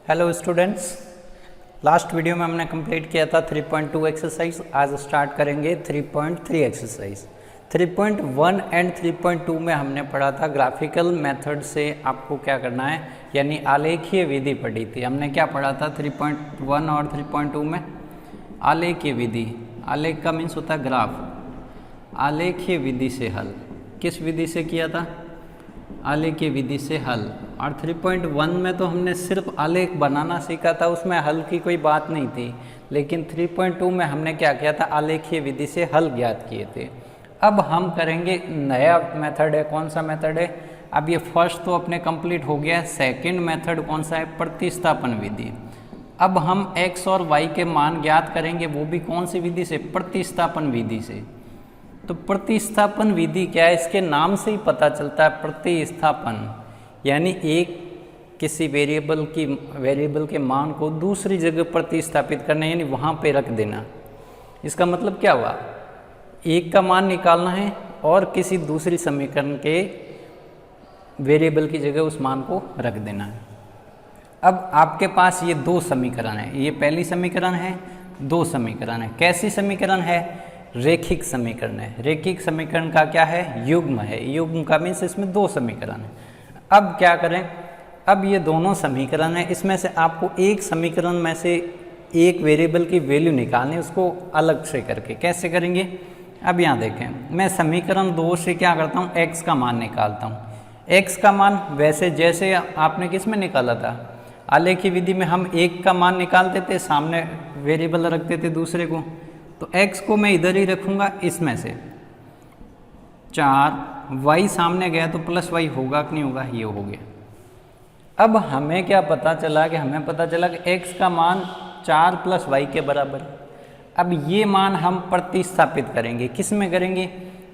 Hello students, last video में हमने complete किया था 3.2 एक्सरसाइज। आज स्टार्ट करेंगे 3.3 एक्सरसाइज। 3.1 एंड 3.2 में हमने पढ़ा था ग्राफिकल मेथड से आपको क्या करना है, यानी आलेखीय विधि पढ़ी थी। हमने क्या पढ़ा था 3.1 और 3.2 में? आलेखीय विधि। आलेख का मीन्स होता है ग्राफ। आलेखीय विधि से हल किस विधि से किया था? आलेखीय विधि से हल। और 3.1 में तो हमने सिर्फ आलेख बनाना सीखा था, उसमें हल की कोई बात नहीं थी। लेकिन 3.2 में हमने क्या किया था? आलेखीय विधि से हल ज्ञात किए थे। अब हम करेंगे नया मेथड है। कौन सा मेथड है? अब ये फर्स्ट तो अपने कंप्लीट हो गया है। सेकंड मेथड कौन सा है? प्रतिस्थापन विधि। अब हम x और y के मान ज्ञात करेंगे, वो भी कौन सी विधि से? प्रतिस्थापन विधि से। तो प्रतिस्थापन विधि क्या है? इसके नाम से ही पता चलता है। प्रतिस्थापन यानी एक किसी वेरिएबल के मान को दूसरी जगह प्रतिस्थापित करना, यानी वहाँ पे रख देना। इसका मतलब क्या हुआ? एक का मान निकालना है और किसी दूसरी समीकरण के वेरिएबल की जगह उस मान को रख देना है। अब आपके पास ये दो समीकरण है। ये पहली समीकरण है, दो समीकरण है। कैसी समीकरण है? रेखिक समीकरण है। रेखिक समीकरण का क्या है? युग्म है। युग्म का मीन्स इसमें दो समीकरण है। अब क्या करें? अब ये दोनों समीकरण है, इसमें से आपको एक समीकरण में से एक वेरिएबल की वैल्यू निकालनी है, उसको अलग से करके। कैसे करेंगे? अब यहाँ देखें, मैं समीकरण 2 से क्या करता हूँ? x का मान निकालता हूँ। x का मान वैसे जैसे आपने किस में निकाला था? आलेखीय विधि में हम एक का मान निकालते थे, सामने वेरिएबल रखते थे दूसरे को। तो x को मैं इधर ही रखूँगा, इसमें से 4, y सामने गया तो प्लस y होगा कि नहीं होगा? ये हो गया। अब हमें क्या पता चला कि हमें पता चला कि x का मान 4 + y के बराबर है। अब ये मान हम प्रतिस्थापित करेंगे। किस में करेंगे?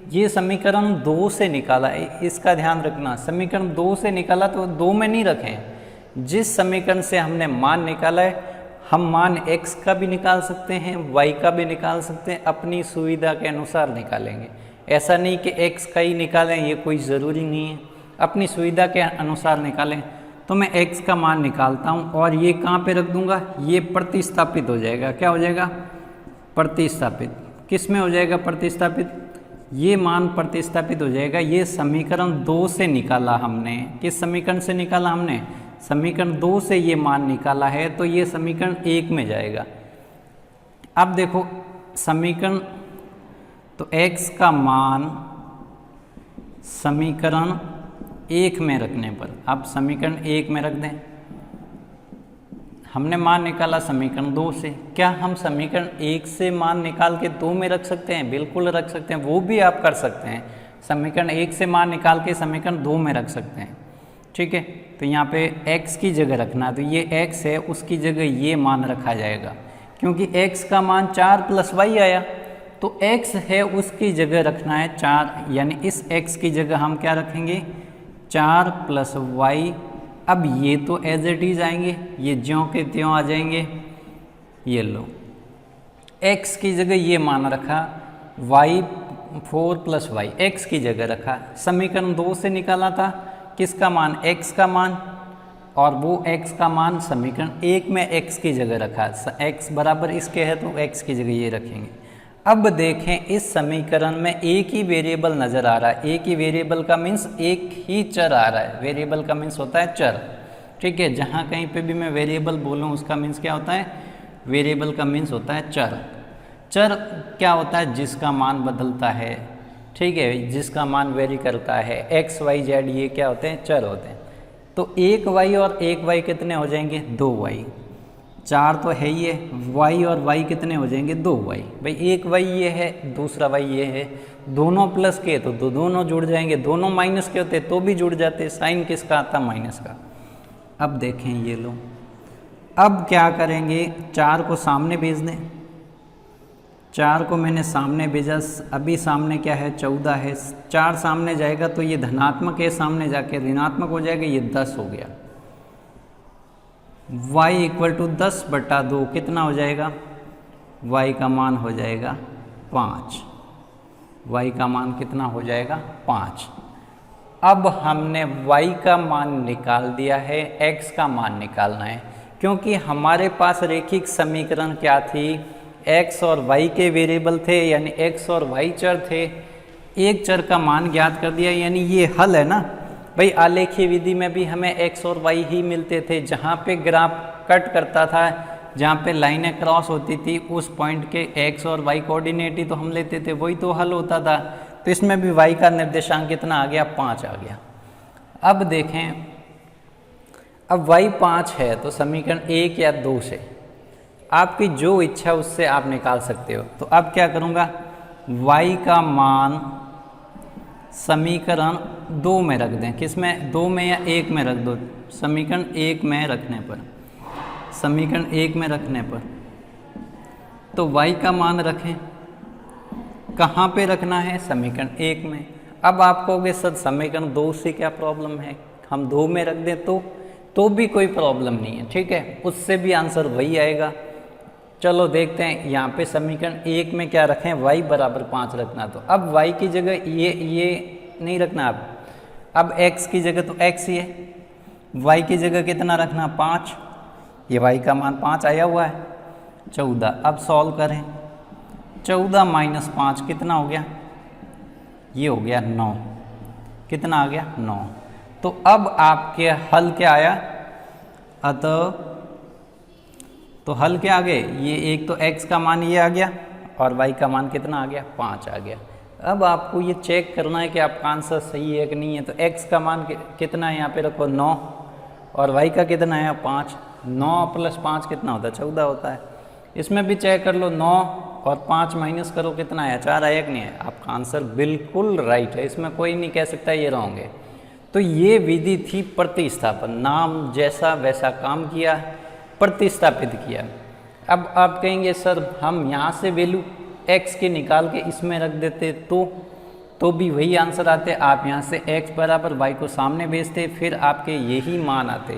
ये समीकरण 2 से निकाला, इसका ध्यान रखना। समीकरण 2 से निकाला तो 2 में नहीं रखें। जिस समीकरण से हमने मान निकाला है, हम मान x का भी निकाल सकते हैं, y का भी निकाल सकते हैं, अपनी सुविधा के अनुसार निकालेंगे। ऐसा नहीं कि x का ही निकालें, ये कोई ज़रूरी नहीं है। अपनी सुविधा के अनुसार निकालें। तो मैं x का मान निकालता हूँ और ये कहाँ पे रख दूँगा? ये प्रतिस्थापित हो जाएगा। क्या हो जाएगा? प्रतिस्थापित। किस में हो जाएगा प्रतिस्थापित? ये मान प्रतिस्थापित हो जाएगा। ये समीकरण 2 से निकाला हमने। किस समीकरण से निकाला हमने? समीकरण 2 से ये मान निकाला है, तो ये समीकरण 1 में जाएगा। अब देखो समीकरण, तो x का मान समीकरण 1 में रखने पर, अब समीकरण 1 में रख दें। हमने मान निकाला समीकरण 2 से। क्या हम समीकरण 1 से मान निकाल के 2 में रख सकते हैं? बिल्कुल रख सकते हैं, वो भी आप कर सकते हैं। समीकरण 1 से मान निकाल के समीकरण 2 में रख सकते हैं। ठीक है, तो यहाँ पे x की जगह रखना है, तो ये x है, उसकी जगह ये मान रखा जाएगा। क्योंकि x का मान 4 + y आया, तो x है उसकी जगह रखना है 4, यानी इस x की जगह हम क्या रखेंगे? 4 + y। अब ये तो एज इट इज आएंगे, ये ज्यों के त्यों आ जाएंगे। ये लो, x की जगह ये मान रखा, y 4 + y x की जगह रखा। समीकरण 2 से निकाला था किसका मान? x का मान, और वो x का मान समीकरण 1 में x की जगह रखा। x बराबर इसके है, तो x की जगह ये रखेंगे। अब देखें, इस समीकरण में एक ही वेरिएबल नज़र आ रहा है। एक ही वेरिएबल का मीन्स एक ही चर आ रहा है। वेरिएबल का मीन्स होता है चर। ठीक है, जहाँ कहीं पे भी मैं वेरिएबल बोलूँ उसका मीन्स क्या होता है? वेरिएबल का मीन्स होता है चर। चर क्या होता है? जिसका मान बदलता है। ठीक है, जिसका मान वेरी करता है। x, y, z ये क्या होते हैं? चर होते हैं। तो 1 y और 1 y कितने हो जाएंगे? 2 y। 4 तो है ही है, y और y कितने हो जाएंगे? 2 y। भाई एक y ये है, दूसरा y ये है, दोनों प्लस के तो दोनों जुड़ जाएंगे, दोनों माइनस के होते तो भी जुड़ जाते। साइन किसका आता? माइनस का। अब देखें, ये लो, अब क्या करेंगे? 4 को सामने भेज दें। 4 को मैंने सामने भेजा, अभी सामने क्या है? 14 है। 4 सामने जाएगा तो ये धनात्मक है, सामने जाके ऋणात्मक हो जाएगा, ये 10 हो गया। y = 10/2 कितना हो जाएगा? y का मान हो जाएगा 5। y का मान कितना हो जाएगा? 5। अब हमने y का मान निकाल दिया है, x का मान निकालना है। क्योंकि हमारे पास रेखिक समीकरण क्या थी, x और y के वेरिएबल थे, यानी x और y चर थे। एक चर का मान ज्ञात कर दिया, यानी ये हल है ना भाई। आलेखीय विधि में भी हमें x और y ही मिलते थे। जहाँ पे ग्राफ कट करता था, जहाँ पे लाइनें क्रॉस होती थी, उस पॉइंट के x और y कोऑर्डिनेट ही तो हम लेते थे, वही तो हल होता था। तो इसमें भी y का निर्देशांक कितना आ गया, 5 आ गया। अब देखें, अब y 5 है तो समीकरण 1 या 2 से आपकी जो इच्छा उससे आप निकाल सकते हो। तो अब क्या करूँगा, y का मान समीकरण 2 में रख दें। किस में, 2 में या 1 में रख दो। समीकरण 1 में रखने पर, समीकरण 1 में रखने पर तो y का मान रखें। कहाँ पे रखना है, समीकरण 1 में। अब आप कहोगे सर समीकरण 2 से क्या प्रॉब्लम है, हम 2 में रख दें तो भी कोई प्रॉब्लम नहीं है, ठीक है, उससे भी आंसर वही आएगा। चलो देखते हैं, यहाँ पे समीकरण 1 में क्या रखें, y बराबर 5 रखना। तो अब y की जगह ये नहीं रखना, अब x की जगह तो x ही है, y की जगह कितना रखना, 5। ये y का मान 5 आया हुआ है, 14। अब सॉल्व करें, 14 माइनस 5 कितना हो गया, ये हो गया 9। कितना आ गया, 9। तो अब आपके हल क्या आया, अतः तो हल क्या आ गए, ये एक तो x का मान ये आ गया और y का मान कितना आ गया, 5 आ गया। अब आपको ये चेक करना है कि आपका आंसर सही है कि नहीं है। तो x का मान कितना है, यहाँ पे रखो 9, और y का कितना है, 5। 9 प्लस 5 कितना होता है, 14 होता है। इसमें भी चेक कर लो, 9 और 5 माइनस करो, कितना आया, 4 आया कि नहीं है। आपका आंसर बिल्कुल राइट है, इसमें कोई नहीं कह सकता ये रॉन्ग है। तो ये विधि थी प्रतिस्थापन, नाम जैसा वैसा काम किया, प्रतिस्थापित किया। अब आप कहेंगे सर हम यहाँ से वैल्यू x की निकाल के इसमें रख देते तो भी वही आंसर आते। आप यहाँ से x बराबर y को सामने भेजते, फिर आपके यही मान आते,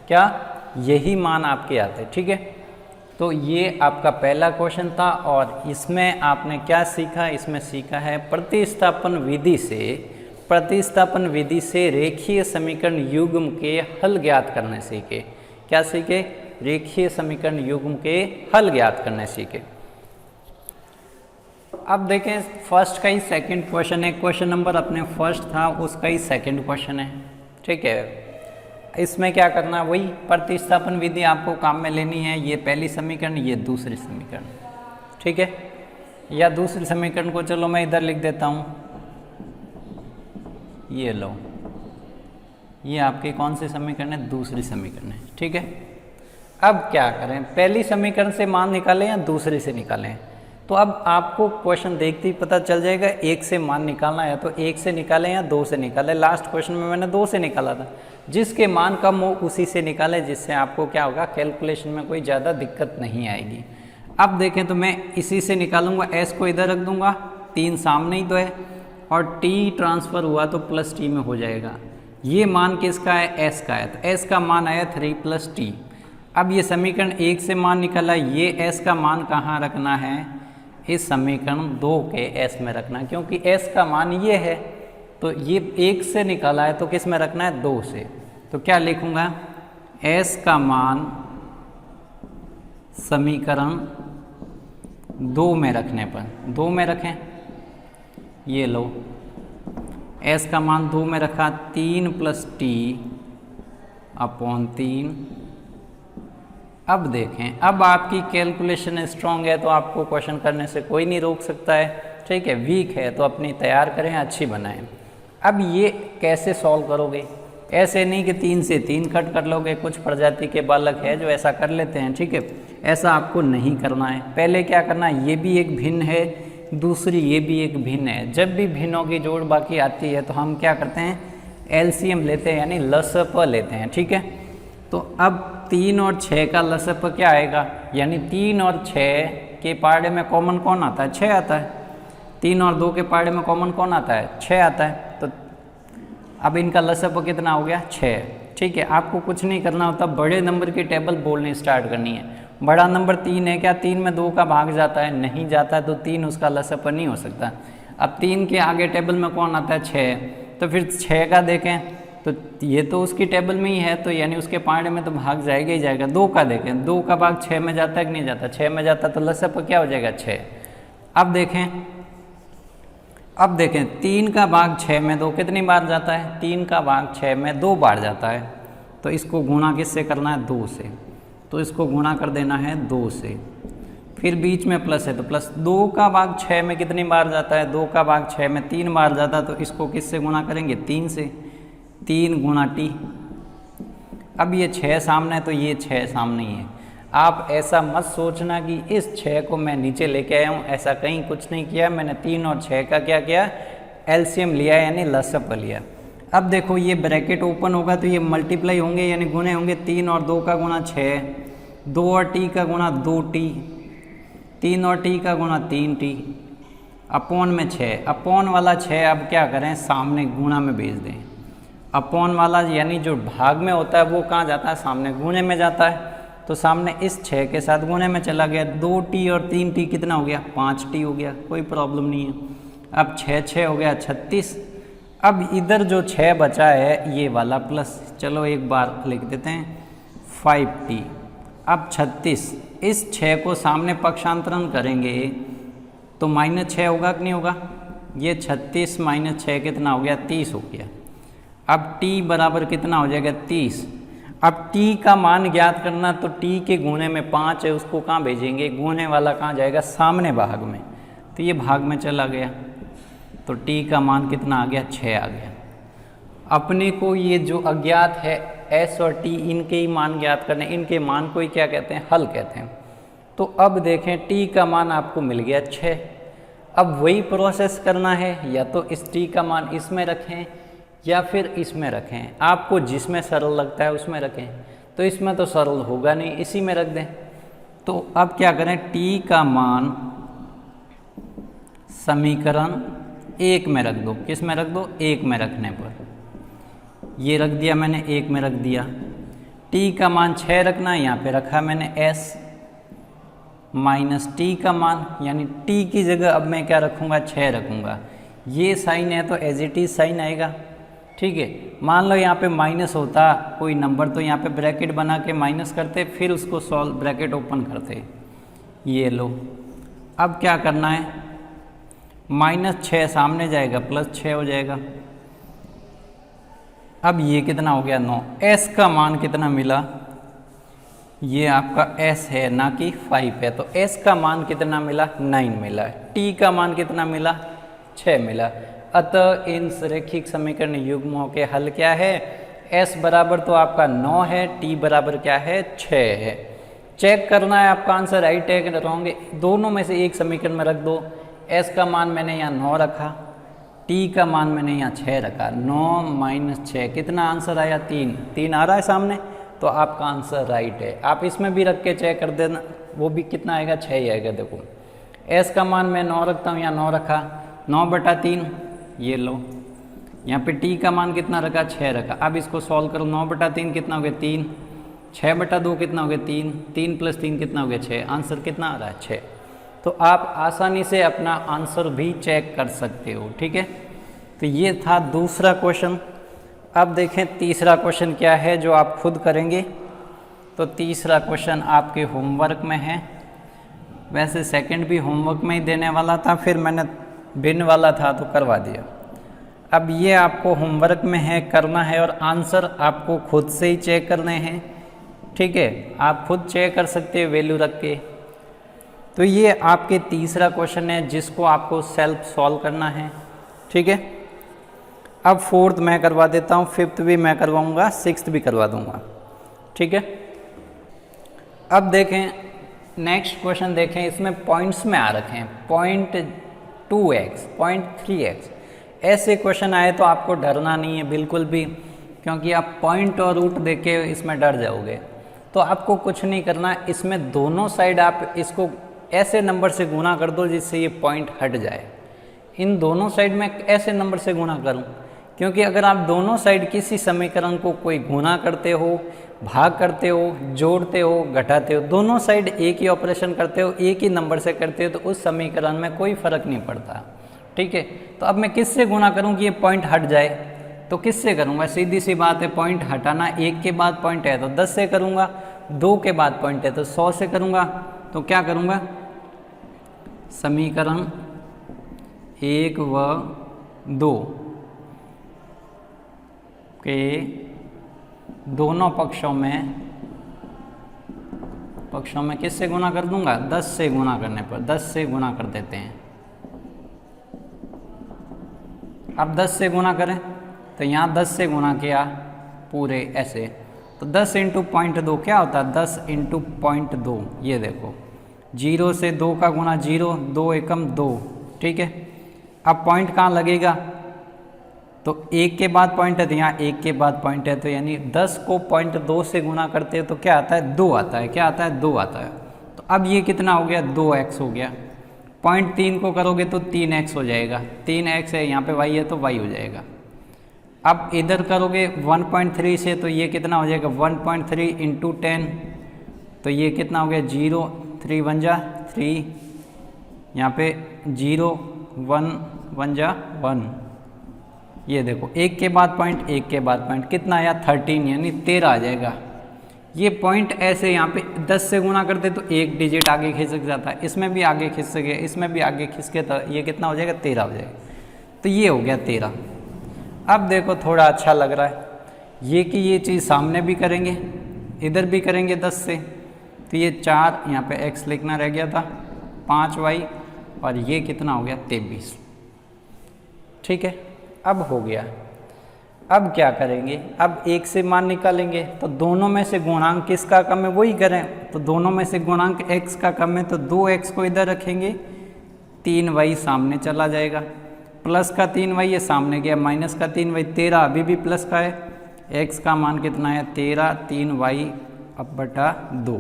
क्या, यही मान आपके आते, ठीक है। तो ये आपका पहला क्वेश्चन था, और इसमें आपने क्या सीखा, इसमें सीखा है प्रतिस्थापन विधि से रेखीय समीकरण युग्म के हल ज्ञात करने सीखे। क्या सीखे, रेखीय समीकरण युग्म के हल ज्ञात करने सीखे। अब देखें, फर्स्ट का ही सेकंड क्वेश्चन है, क्वेश्चन नंबर अपने फर्स्ट था उसका ही सेकंड क्वेश्चन है, ठीक है। इसमें क्या करना, वही प्रतिस्थापन विधि आपको काम में लेनी है। ये पहली समीकरण, ये दूसरी समीकरण, ठीक है। या दूसरी समीकरण को चलो मैं इधर लिख देता हूँ, ये लो, ये आपकी कौन सी समीकरण है, दूसरी समीकरण है, ठीक है। अब क्या करें, पहली समीकरण से मान निकालें या दूसरी से निकालें। तो अब आपको क्वेश्चन देखते ही पता चल जाएगा, एक से मान निकालना है तो एक से निकालें या 2 से निकालें। लास्ट क्वेश्चन में मैंने 2 से निकाला था, जिसके मान कम हो उसी से निकालें, जिससे आपको क्या होगा, कैलकुलेशन में कोई ज़्यादा दिक्कत नहीं आएगी। अब देखें तो मैं इसी से निकालूंगा, s को इधर रख दूंगा, 3 सामने ही तो है, और t ट्रांसफ़र हुआ तो प्लस t में हो जाएगा। ये मान किसका है, s का है, तो s का मान आया 3 + t। अब ये समीकरण 1 से मान निकाला, ये s का मान कहाँ रखना है, इस समीकरण 2 के s में रखना, क्योंकि s का मान ये है, तो ये 1 से निकाला है तो किस में रखना है, 2 से। तो क्या लिखूंगा, s का मान समीकरण 2 में रखने पर, 2 में रखें, ये लो, s का मान 2 में रखा, 3 + t/3। अब देखें, अब आपकी कैलकुलेशन स्ट्रांग है तो आपको क्वेश्चन करने से कोई नहीं रोक सकता है, ठीक है। वीक है तो अपनी तैयार करें, अच्छी बनाएं। अब ये कैसे सॉल्व करोगे, ऐसे नहीं कि 3 से 3 कट कर लोगे। कुछ प्रजाति के बालक है जो ऐसा कर लेते हैं, ठीक है, ऐसा आपको नहीं करना है। पहले क्या करना है, ये भी एक भिन्न है, दूसरी ये भी एक भिन्न है। जब भी भिन्नों की जोड़ बाकी आती है तो हम क्या करते हैं, एलसीएम लेते हैं, यानी लसप लेते हैं, ठीक है। तो अब 3 और 6 का लसप क्या आएगा, यानी 3 और 6 के पाड़े में कॉमन कौन आता है, 6 आता है। 3 और 2 के पाड़े में कॉमन कौन आता है, 6 आता है। तो अब इनका लसप कितना हो गया, 6, ठीक है। आपको कुछ नहीं करना होता, बड़े नंबर की टेबल बोलनी स्टार्ट करनी है। बड़ा नंबर 3 है, क्या 3 में 2 का भाग जाता है, नहीं जाता है, तो 3 उसका लसप नहीं हो सकता। अब 3 के आगे टेबल में कौन आता है, 6, तो फिर 6 का देखें तो ये तो उसकी टेबल में ही है, तो यानी उसके पार्ट में तो भाग जाएगा ही जाएगा। 2 का देखें, 2 का भाग 6 में जाता है कि नहीं जाता, 6 में जाता तो लसअप क्या हो जाएगा 6। अब देखें 3 का भाग 6 में 2 कितनी बार जाता है, 3 का भाग 6 में 2 बार जाता है। तो इसको गुणा किससे करना है, 2 से, तो इसको गुणा कर देना है 2 से। फिर बीच में प्लस है तो प्लस 2 का भाग 6 में कितनी बार जाता है, 2 का भाग 6 में 3 बार जाता है। तो इसको किससे गुणा करेंगे, 3 से, 3 गुणा टी। अब ये 6 सामने है तो ये 6 सामने ही है। आप ऐसा मत सोचना कि इस 6 को मैं नीचे लेके आया हूँ, ऐसा कहीं कुछ नहीं किया। मैंने 3 और 6 का क्या किया, एलसीएम लिया यानी लसअप लिया। अब देखो ये ब्रैकेट ओपन होगा तो ये मल्टीप्लाई होंगे यानी गुणे होंगे। 3 और 2 का गुणा 6, 2 और टी का गुणा 2t, 3 और टी का गुणा 3t, अपॉन में 6। अपॉन वाला 6 अब क्या करें, सामने गुणा में भेज दें। अपॉन वाला यानी जो भाग में होता है वो कहाँ जाता है, सामने गुणे में जाता है। तो सामने इस 6 के साथ गुणे में चला गया। 2t और 3t कितना हो गया, 5t हो गया, कोई प्रॉब्लम नहीं है। अब 6 6 हो गया 36। अब इधर जो 6 बचा है ये वाला प्लस, चलो एक बार लिख देते हैं 5t। अब 36, इस 6 को सामने पक्षांतरण करेंगे तो -6 होगा कि नहीं होगा। ये 36 - 6 कितना हो गया, 30 हो गया। अब t बराबर कितना हो जाएगा, 30। अब t का मान ज्ञात करना, तो t के गुणे में 5 है, उसको कहाँ भेजेंगे, गुणे वाला कहाँ जाएगा, सामने भाग में। तो ये भाग में चला गया तो t का मान कितना आ गया, 6 आ गया। अपने को ये जो अज्ञात है s और t, इनके ही मान ज्ञात करने, इनके मान को ही क्या कहते हैं, हल कहते हैं। तो अब देखें t का मान आपको मिल गया 6। अब वही प्रोसेस करना है, या तो इस t का मान इसमें रखें या फिर इसमें रखें। आपको जिसमें सरल लगता है उसमें रखें। तो इसमें तो सरल होगा नहीं, इसी में रख दें। तो अब क्या करें, t का मान समीकरण 1 में रख दो। किस में रख दो, 1 में रखने पर ये रख दिया मैंने, 1 में रख दिया। t का मान 6 रखना है, यहाँ पे रखा मैंने s माइनस t का मान, यानी t की जगह अब मैं क्या रखूँगा, 6 रखूँगा। ये साइन है तो एज इट इज साइन आएगा, ठीक है। मान लो यहाँ पे माइनस होता कोई नंबर तो यहाँ पे ब्रैकेट बना के माइनस करते, फिर उसको सॉल्व ब्रैकेट ओपन करते। ये लो, अब क्या करना है, -6 सामने जाएगा, +6 हो जाएगा। अब ये कितना हो गया, 9। s का मान कितना मिला, ये आपका s है ना कि 5 है, तो s का मान कितना मिला, 9 मिला। t का मान कितना मिला, 6 मिला। अतः इन रैखिक समीकरण युग्मों के हल क्या है, s बराबर तो आपका 9 है, t बराबर क्या है, 6 है। चेक करना है आपका आंसर राइट है कि रॉन्ग है, दोनों में से एक समीकरण में रख दो। s का मान मैंने यहाँ 9 रखा, t का मान मैंने यहाँ 6 रखा। 9 - 6 कितना आंसर आया, 3। 3 आ रहा है सामने, तो आपका आंसर राइट है। आप इसमें भी रख के चेक कर देना, वो भी कितना आएगा, 6 ही आएगा। देखो s का मान मैं 9 रखता हूँ, यहाँ 9 रखा, 9/3 ये लो। यहाँ पे t का मान कितना रखा, 6 रखा। अब इसको सॉल्व करो, 9/3 कितना हो गया, 3। 6/2 कितना हो गया, 3। 3 + 3 कितना हो गया, 6। आंसर कितना आ रहा है, 6। तो आप आसानी से अपना आंसर भी चेक कर सकते हो, ठीक है। तो ये था दूसरा क्वेश्चन। अब देखें तीसरा क्वेश्चन क्या है जो आप खुद करेंगे। तो तीसरा क्वेश्चन आपके होमवर्क में है। वैसे सेकंड भी होमवर्क में ही देने वाला था, फिर मैंने भिन्न वाला था तो करवा दिया। अब ये आपको होमवर्क में है, करना है, और आंसर आपको खुद से ही चेक करने हैं, ठीक है। आप खुद चेक कर सकते हो वैल्यू रख के। तो ये आपके तीसरा क्वेश्चन है जिसको आपको सेल्फ सॉल्व करना है, ठीक है। अब फोर्थ मैं करवा देता हूँ, फिफ्थ भी मैं करवाऊँगा, सिक्स्थ भी करवा दूँगा, ठीक है। अब देखें नेक्स्ट क्वेश्चन देखें, इसमें पॉइंट्स में आ रखे हैं 0.2x, 0.3x। ऐसे क्वेश्चन आए तो आपको डरना नहीं है बिल्कुल भी, क्योंकि आप पॉइंट और रूट देख के इसमें डर जाओगे। तो आपको कुछ नहीं करना, इसमें दोनों साइड आप इसको ऐसे नंबर से गुणा कर दो जिससे ये पॉइंट हट जाए। इन दोनों साइड में ऐसे नंबर से गुणा करूं, क्योंकि अगर आप दोनों साइड किसी समीकरण को कोई गुणा करते हो, भाग करते हो, जोड़ते हो, घटाते हो, दोनों साइड एक ही ऑपरेशन करते हो, एक ही नंबर से करते हो, तो उस समीकरण में कोई फर्क नहीं पड़ता, ठीक है। तो अब मैं किससे गुणा करूं कि ये पॉइंट हट जाए, तो किससे करूँगा, सीधी सी बात है, पॉइंट हटाना, 1 के बाद पॉइंट है तो 10 से करूँगा, 2 के बाद पॉइंट है तो 100 से करूँगा। तो क्या करूँगा, समीकरण 1 व 2 के दोनों पक्षों में किससे गुणा कर दूंगा, 10 से गुणा करने पर, 10 से गुणा कर देते हैं। अब 10 से गुणा करें तो यहाँ 10 से गुणा किया पूरे ऐसे, तो 10 इंटू 0.2 क्या होता है, 10 इंटू 0.2, ये देखो 0 से 2 का गुणा 0, 2 एकम 2, ठीक है। अब पॉइंट कहाँ लगेगा, तो 1 के बाद पॉइंट है तो यहाँ 1 के बाद पॉइंट है, तो यानी 10 को 0.2 से गुणा करते हैं तो क्या आता है, 2 आता है, क्या आता है, 2 आता है। तो अब ये कितना हो गया, 2x हो गया। 0.3 को करोगे तो 3x हो जाएगा, 3x है, यहाँ पे y है तो y हो जाएगा। अब इधर करोगे 1.3 से तो ये कितना हो जाएगा, 1.3 इंटू 10, तो ये कितना हो गया, 0, 3 1 जा 3, यहाँ पे 0 1 1 जा 1, ये देखो 1 के बाद पॉइंट, 1 के बाद पॉइंट, कितना आया 13, यानी 13 आ जाएगा। ये पॉइंट ऐसे यहाँ पे 10 से गुणा करते तो 1 डिजिट आगे खिसक जाता है, इसमें भी आगे खिसक गया, इसमें भी आगे खिसके, तो ये कितना हो जाएगा, 13 हो जाएगा। तो ये हो गया 13। अब देखो थोड़ा अच्छा लग रहा है, ये कि ये चीज़ सामने भी करेंगे, इधर भी करेंगे 10 से, तो ये 4, यहाँ पे x लिखना रह गया था, 5y, और ये कितना हो गया 23, ठीक है। अब हो गया। अब क्या करेंगे, अब 1 से मान निकालेंगे, तो दोनों में से गुणांक किसका कम है वही करें, तो दोनों में से गुणांक x का कम है, तो 2x को इधर रखेंगे, 3y सामने चला जाएगा, प्लस का 3y ये सामने गया, माइनस का 3y, 13 अभी भी प्लस का है, x का मान कितना है 13, 3y अब बटा 2,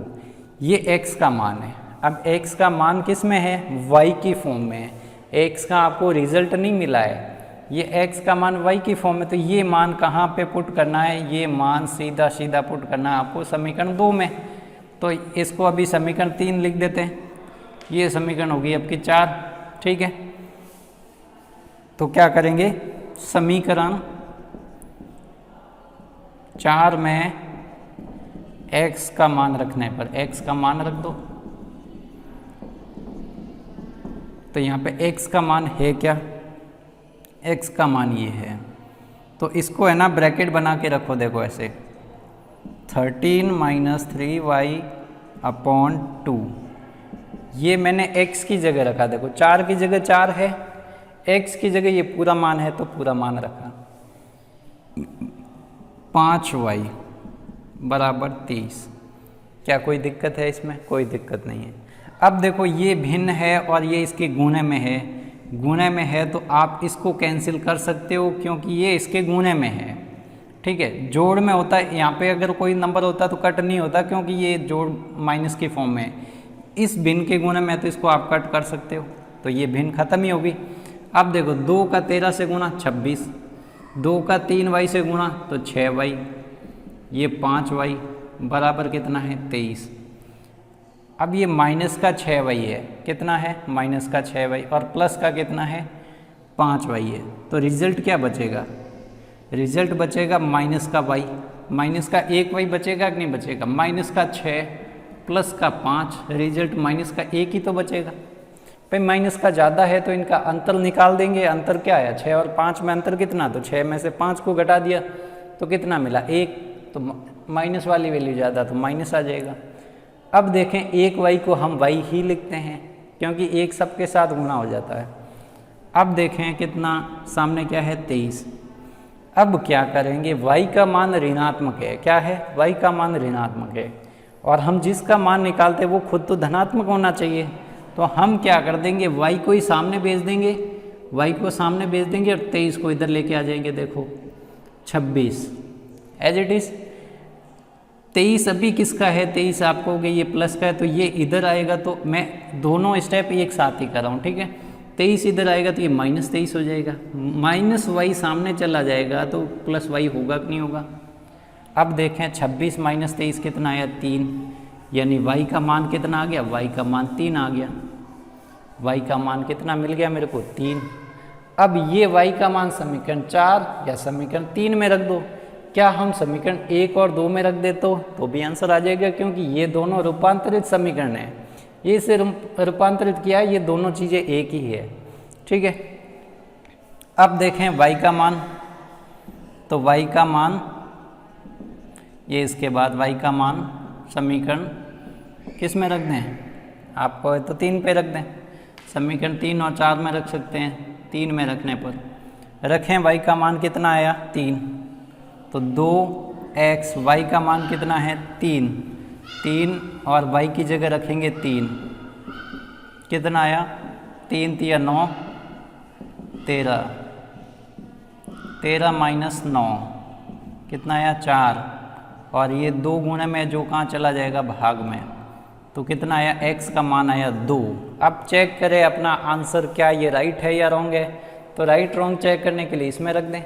ये x का मान है। अब x का मान किस में है, y की फॉर्म में है, x का आपको रिजल्ट नहीं मिला है, ये x का मान y की फॉर्म में, तो ये मान कहाँ पे पुट करना है, ये मान सीधा सीधा पुट करना है आपको समीकरण 2 में। तो इसको अभी समीकरण 3 लिख देते हैं, ये समीकरण होगी आपकी 4, ठीक है। तो क्या करेंगे, समीकरण 4 में x का मान रखने पर, x का मान रख दो, तो यहाँ पे x का मान है क्या, x का मान ये है, तो इसको है ना ब्रैकेट बना के रखो, देखो ऐसे 13 माइनस 3y अपॉन 2, ये मैंने x की जगह रखा, देखो 4 की जगह 4 है, x की जगह ये पूरा मान है तो पूरा मान रखा, 5y बराबर 30। क्या कोई दिक्कत है इसमें, कोई दिक्कत नहीं है। अब देखो ये भिन्न है और ये इसके गुणे में है, गुणे में है तो आप इसको कैंसिल कर सकते हो क्योंकि ये इसके गुणे में है, ठीक है। जोड़ में होता है, यहाँ पे अगर कोई नंबर होता तो कट नहीं होता क्योंकि ये जोड़ माइनस की फॉर्म में है, इस भिन्न के गुणे में तो इसको आप कट कर सकते हो, तो ये भिन्न खत्म ही होगी। अब देखो 2 का 13 से गुणा 26, 2 का 3y से गुणा तो 6y, ये 5y बराबर कितना है 23। अब ये माइनस का 6y है, कितना है माइनस का 6y, और प्लस का कितना है 5y है, तो रिजल्ट क्या बचेगा, रिजल्ट बचेगा माइनस का y, माइनस का 1y बचेगा कि नहीं बचेगा, माइनस का 6 प्लस का 5, रिजल्ट माइनस का 1 ही तो बचेगा। भाई माइनस का ज़्यादा है तो इनका अंतर निकाल देंगे, अंतर क्या आया 6 और 5 में अंतर कितना, तो 6 में से 5 को घटा दिया तो कितना मिला 1, तो माइनस वाली वैल्यू ज़्यादा तो माइनस आ जाएगा। अब देखें 1y को हम y ही लिखते हैं क्योंकि 1 सबके साथ गुणा हो जाता है। अब देखें कितना सामने क्या है 23। अब क्या करेंगे, y का मान ऋणात्मक है, क्या है y का मान ऋणात्मक है, और हम जिसका मान निकालते हैं वो खुद तो धनात्मक होना चाहिए, तो हम क्या कर देंगे y को ही सामने भेज देंगे, y को सामने भेज देंगे और 23 को इधर लेके आ जाएंगे, देखो 26 एज इट इज़। 23 अभी किसका है, 23 आपको हो गया ये प्लस का है तो ये इधर आएगा, तो मैं दोनों स्टेप एक साथ ही कर रहा हूँ, ठीक है। 23 इधर आएगा तो ये माइनस 23 हो जाएगा, माइनस y सामने चला जाएगा तो प्लस y होगा कि नहीं होगा। अब देखें 26 माइनस 23 कितना आया 3, यानी y का मान कितना आ गया, y का मान 3 आ गया, y का मान कितना मिल गया मेरे को 3। अब ये y का मान समीकरण 4 या समीकरण 3 में रख दो। क्या हम समीकरण 1 और 2 में रख दे तो भी आंसर आ जाएगा, क्योंकि ये दोनों रूपांतरित समीकरण है। ये इसे रूपांतरित किया है, ये दोनों चीज़ें एक ही है। ठीक है, अब देखें y का मान, तो y का मान ये, इसके बाद y का मान समीकरण किस में रख दें, आपको तो 3 पे रख दें। समीकरण 3 और 4 में रख सकते हैं। 3 में रखने पर रखें y का मान कितना आया 3, तो 2x, y का मान कितना है 3 और y की जगह रखेंगे 3, कितना आया 3 3 9 13 माइनस 9 कितना आया 4, और ये 2 गुणे में जो कहाँ चला जाएगा भाग में, तो कितना आया x का मान आया 2। अब चेक करें अपना आंसर क्या ये राइट है या रॉन्ग है, तो राइट रॉन्ग चेक करने के लिए इसमें रख दें।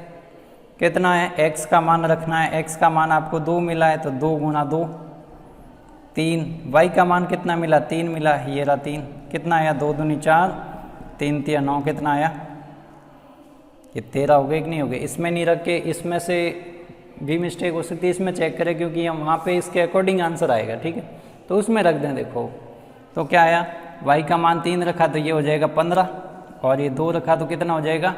कितना है x का मान रखना है, x का मान आपको 2 मिला है तो 2 गुना 2 3, y का मान कितना मिला 3 मिला, ये रहा 3, कितना आया 2 दूनी 4, 3 3 9, कितना आया ये 13 हो गए कि नहीं हो गए। इसमें नहीं रख के इसमें से भी मिस्टेक हो सकती है, इसमें चेक करें क्योंकि हम वहाँ पे इसके अकॉर्डिंग आंसर आएगा। ठीक है, तो उसमें रख दें। देखो तो क्या आया, y का मान 3 रखा तो ये हो जाएगा 15, और ये 2 रखा तो कितना हो जाएगा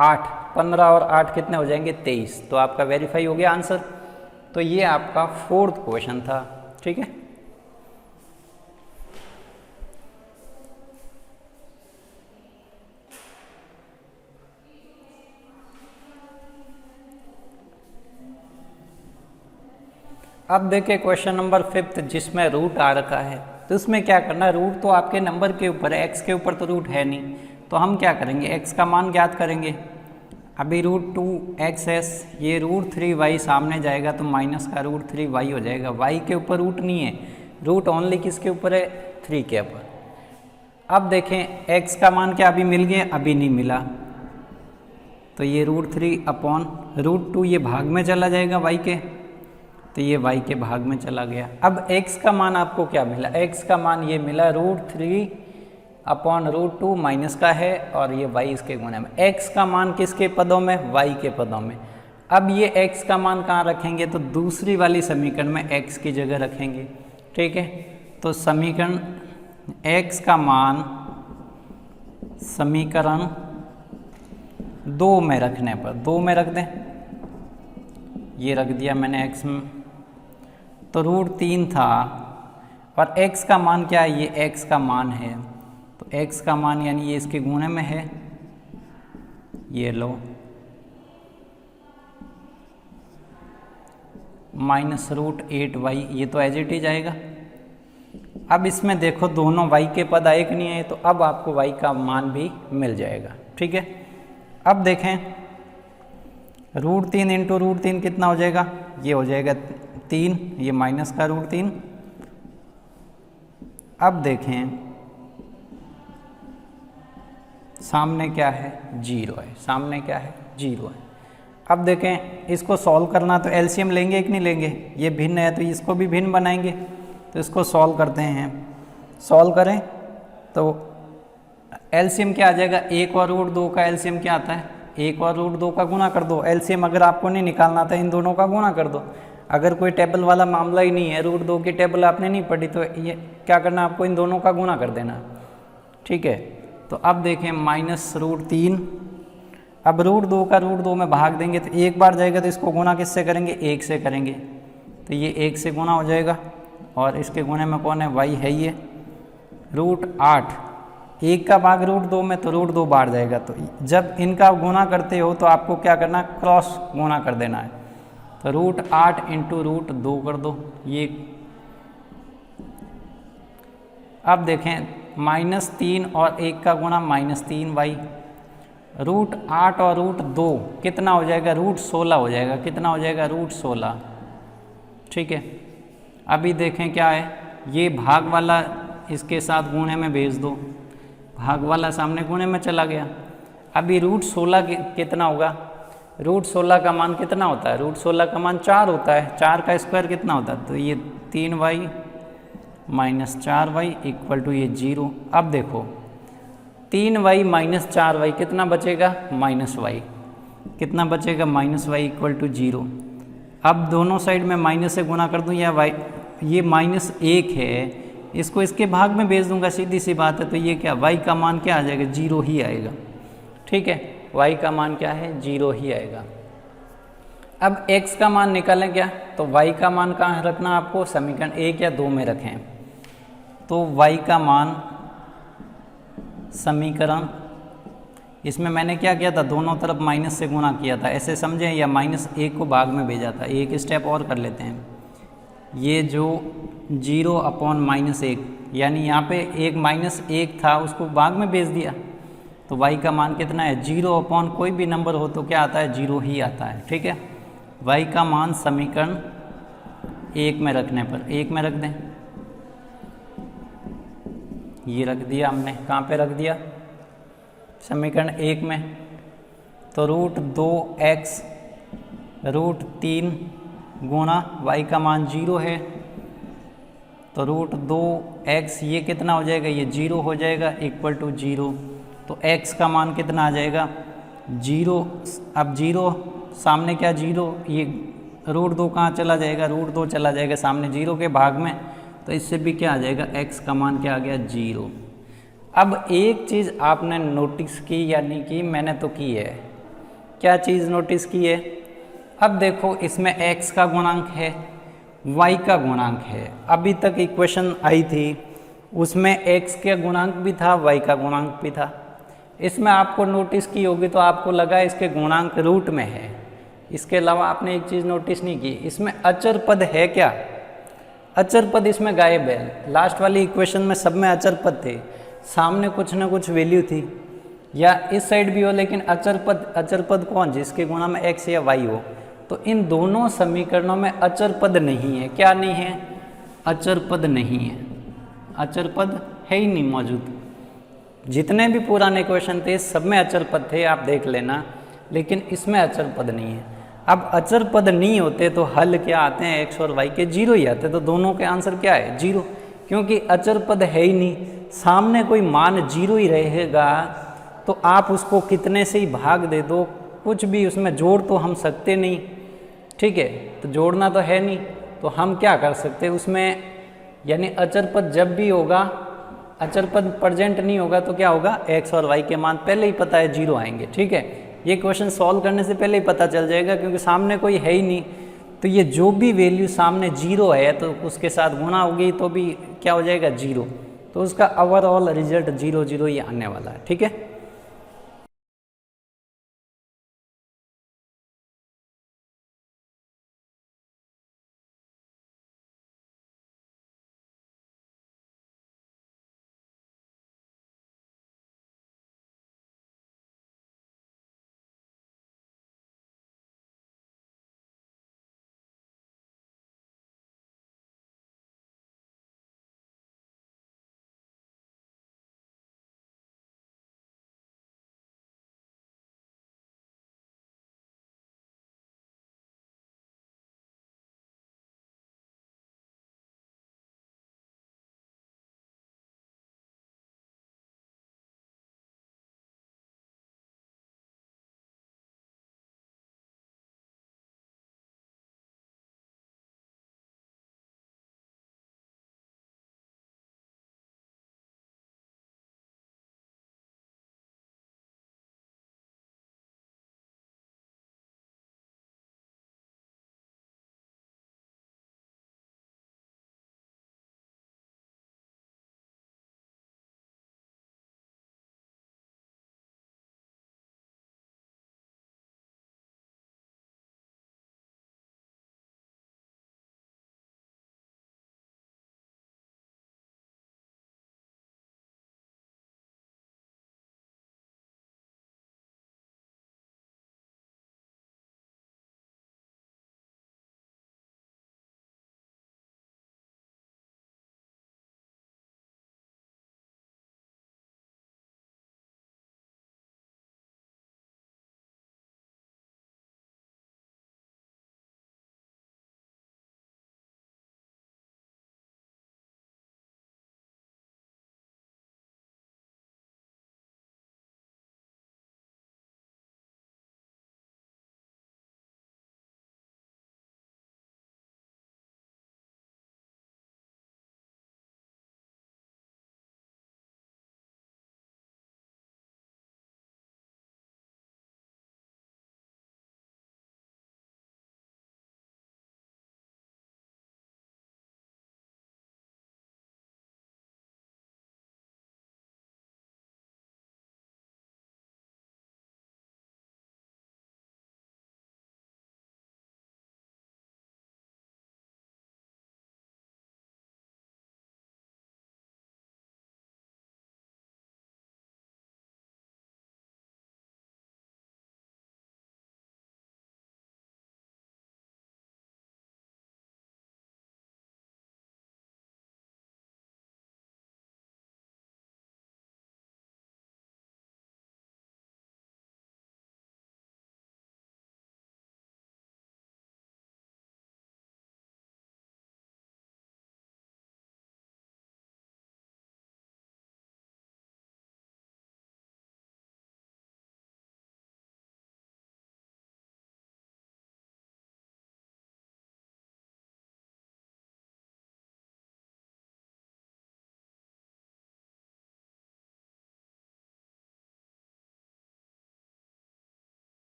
8, 15 और 8 कितने हो जाएंगे 23। तो आपका वेरीफाई हो गया आंसर। तो ये आपका 4th क्वेश्चन था। ठीक है, अब देखिए क्वेश्चन नंबर 5 जिसमें रूट आ रखा है। तो इसमें क्या करना है, रूट तो आपके नंबर के ऊपर है, x के ऊपर तो रूट है नहीं, तो हम क्या करेंगे x का मान ज्ञात करेंगे। अभी √2x, ये √3y सामने जाएगा तो माइनस का √3y हो जाएगा। y के ऊपर रूट नहीं है, रूट ओनली किसके ऊपर है 3 के ऊपर। अब देखें x का मान क्या अभी मिल गया, अभी नहीं मिला, तो ये √3/√2 ये भाग में चला जाएगा y के, तो ये y के भाग में चला गया। अब x का मान आपको क्या मिला, x का मान ये मिला √3/√2 माइनस का है, और ये y इसके गुणे में। x का मान किसके पदों में, y के पदों में। अब ये x का मान कहाँ रखेंगे, तो दूसरी वाली समीकरण में x की जगह रखेंगे। ठीक है, तो समीकरण x का मान समीकरण 2 में रखने पर 2 में रख दें, ये रख दिया मैंने x में, तो √3 था, और x का मान क्या है, ये x का मान है, तो x का मान यानी ये इसके गुणे में है, ये लो माइनस √8y, ये तो एज इट इज आएगा। अब इसमें देखो दोनों y के पद आए कि नहीं है, तो अब आपको y का मान भी मिल जाएगा। ठीक है, अब देखें √3 इंटू √3 कितना हो जाएगा, ये हो जाएगा 3, ये माइनस का √3। अब देखें सामने क्या है 0 है, सामने क्या है 0 है। अब देखें इसको सॉल्व करना तो एलसीएम लेंगे कि नहीं लेंगे, ये भिन्न है तो इसको भी भिन्न बनाएंगे, तो इसको सॉल्व करते हैं। सॉल्व करें तो एलसीएम क्या आ जाएगा, 1 और √2 का एलसीएम क्या आता है, 1 और √2 का गुणा कर दो। एलसीएम अगर आपको नहीं निकालना था इन दोनों का गुणा कर दो। अगर कोई टेबल वाला मामला ही नहीं है, √2 की टेबल आपने नहीं पढ़ी, तो ये क्या करना, आपको इन दोनों का गुणा कर देना। ठीक है, तो अब देखें माइनस √3, अब √2 का √2 में भाग देंगे तो एक बार जाएगा, तो इसको गुणा किससे करेंगे, 1 से करेंगे, तो ये 1 से गुणा हो जाएगा, और इसके गुणे में कौन है, y है ये। √8, 1 का भाग √2 में, तो √2 बाहर जाएगा, तो जब इनका गुणा करते हो तो आपको क्या करना, क्रॉस गुणा कर देना है, तो √8 इंटू √2 कर दो ये। अब देखें -3 और 1 का गुणा -3y, √8 और √2 कितना हो जाएगा, √16 हो जाएगा, कितना हो जाएगा, √16। ठीक है, अभी देखें क्या है, ये भाग वाला इसके साथ गुणे में भेज दो, भाग वाला सामने गुणे में चला गया। अभी √16 कितना होगा, √16 का मान कितना होता है, √16 का मान 4 होता है, 4 का स्क्वायर कितना होता है, तो ये 3y - 4y = ये 0। अब देखो 3y माइनस 4y कितना बचेगा, माइनस वाई। कितना बचेगा, माइनस वाई इक्वल टू 0। अब दोनों साइड में माइनस से गुना कर दूं या वाई, ये माइनस 1 है, इसको इसके भाग में भेज दूंगा, सीधी सी बात है। तो ये क्या, y का मान क्या आ जाएगा, 0 ही आएगा। ठीक है, y का मान क्या है, 0 ही आएगा। अब x का मान निकालें क्या, तो y का मान कहाँ रखना आपको, समीकरण 1 या 2 में रखें। तो y का मान समीकरण, इसमें मैंने क्या किया था, दोनों तरफ माइनस से गुना किया था, ऐसे समझें, या माइनस 1 को भाग में भेजा था। एक स्टेप और कर लेते हैं, ये जो 0 अपॉन माइनस 1, यानी यहाँ पे एक माइनस 1 था, उसको भाग में भेज दिया। तो y का मान कितना है, 0 अपॉन कोई भी नंबर हो तो क्या आता है, 0 ही आता है। ठीक है, y का मान समीकरण 1 में रखने पर, 1 में रख दें, ये रख दिया हमने, कहाँ पे रख दिया, समीकरण 1 में। तो √2x √3 गुणा y का मान 0 है, तो √2x ये कितना हो जाएगा, ये 0 हो जाएगा, इक्वल टू 0। तो x का मान कितना आ जाएगा, 0। अब 0 सामने क्या, 0, ये √2 कहाँ चला जाएगा, √2 चला जाएगा सामने 0 के भाग में, तो इससे भी क्या आ जाएगा, x का मान क्या आ गया, 0। अब एक चीज़ आपने नोटिस की, यानी कि मैंने तो की है, क्या चीज़ नोटिस की है, अब देखो इसमें x का गुणांक है, y का गुणांक है। अभी तक इक्वेशन आई थी उसमें x का गुणांक भी था, y का गुणांक भी था। इसमें आपको नोटिस की होगी तो आपको लगा इसके गुणांक रूट में है, इसके अलावा आपने एक चीज़ नोटिस नहीं की, इसमें अचर पद है क्या, अचर पद इसमें गायब है। लास्ट वाली इक्वेशन में सब में अचर पद थे, सामने कुछ ना कुछ वैल्यू थी, या इस साइड भी हो, लेकिन अचर पद कौन, जिसके गुणा में x या y हो। तो इन दोनों समीकरणों में अचर पद नहीं है, क्या नहीं है, अचर पद नहीं है, अचर पद है ही नहीं मौजूद। जितने भी पुराने क्वेश्चन थे सब में अचर पद थे, आप देख लेना, लेकिन इसमें अचर पद नहीं है। अब अचर पद नहीं होते तो हल क्या आते हैं, x और y के 0 ही आते, तो दोनों के आंसर क्या है, 0, क्योंकि अचर पद है ही नहीं, सामने कोई मान 0 ही रहेगा, तो आप उसको कितने से ही भाग दे दो, कुछ भी उसमें जोड़ तो हम सकते नहीं। ठीक है, तो जोड़ना तो है नहीं, तो हम क्या कर सकते हैं उसमें, यानी अचर पद जब भी होगा, अचर पद प्रेजेंट नहीं होगा तो क्या होगा, x और y के मान पहले ही पता है 0 आएंगे। ठीक है, ये क्वेश्चन सॉल्व करने से पहले ही पता चल जाएगा, क्योंकि सामने कोई है ही नहीं, तो ये जो भी वैल्यू सामने 0 है तो उसके साथ गुना होगी तो भी क्या हो जाएगा, 0, तो उसका ओवरऑल रिजल्ट 0 0 ही आने वाला है। ठीक है।